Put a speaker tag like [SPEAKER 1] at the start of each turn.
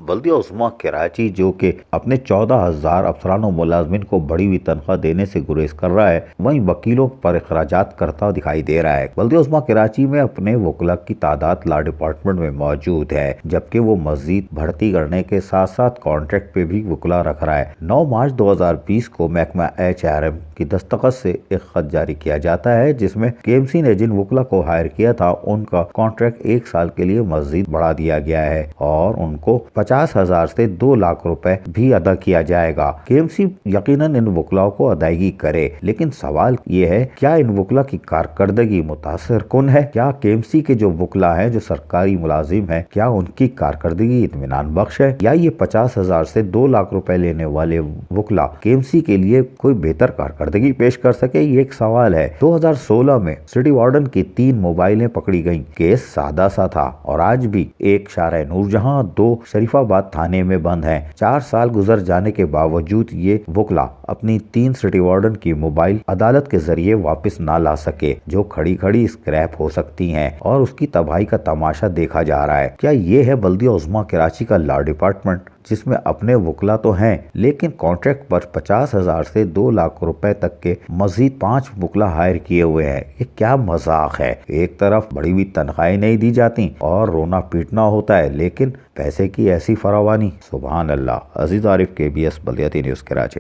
[SPEAKER 1] بلدیہ عظمیٰ کراچی جو کہ اپنے 14,000 افسران و ملازمین کو بڑھی ہوئی تنخواہ دینے سے گریز کر رہا ہے، وہیں وکیلوں پر اخراجات کرتا دکھائی دے رہا ہے۔ بلدیہ عظمیٰ کراچی میں اپنے وکلاء کی تعداد لا ڈپارٹمنٹ میں موجود ہے، جبکہ وہ مزید بڑھتی کرنے کے ساتھ ساتھ کانٹریکٹ پہ بھی وکلاء رکھ رہا ہے۔ 9 مارچ 2020 کو محکمہ HRM کی دستخط سے ایک خط جاری کیا جاتا ہے، جس میں KMC نے جن وکلاء کو ہائر کیا تھا ان کا کانٹریکٹ 1 سال کے لیے مزید بڑھا دیا گیا ہے اور ان کو 50,000 سے 2 لاکھ روپے بھی ادا کیا جائے گا۔ KMC یقیناً ان وکلاؤں کو ادائیگی کرے، لیکن سوال یہ ہے کیا ان وکلاء کی کارکردگی متاثر کن ہے؟ کیا KMC کے جو وکلاء ہیں، جو سرکاری ملازم ہیں، کیا ان کی کارکردگی اطمینان بخش ہے؟ یا یہ 50,000 سے 2 لاکھ روپے لینے والے وکلاء KMC کے لیے کوئی بہتر کارکردگی پیش کر سکے؟ یہ ایک سوال ہے۔ 2016 میں سٹی وارڈن کی 3 موبائلیں پکڑی گئیں۔ کیس سادہ سا تھا اور آج بھی ایک شارع نورجہاں 2 شریف آباد تھانے میں بند ہیں۔ 4 سال گزر جانے کے باوجود یہ وکلاء اپنی 3 سٹی وارڈن کی موبائل عدالت کے ذریعے واپس نہ لا سکے، جو کھڑی کھڑی اسکریپ ہو سکتی ہیں، اور اس کی تباہی کا تماشا دیکھا جا رہا ہے۔ کیا یہ ہے بلدیہ عظمیٰ کراچی کا لا ڈپارٹمنٹ، جس میں اپنے وکلاء تو ہیں لیکن کانٹریکٹ پر 50,000 سے 2 لاکھ روپے تک کے مزید 5 وکلاء ہائر کیے ہوئے ہیں؟ یہ کیا مذاق ہے؟ ایک طرف بڑی ہوئی تنخواہیں نہیں دی جاتی اور رونا پیٹنا ہوتا ہے، لیکن پیسے کی ایسی فراوانی، سبحان اللہ۔ عزیز عارف، KBS بلدیاتی نیوز کراچی۔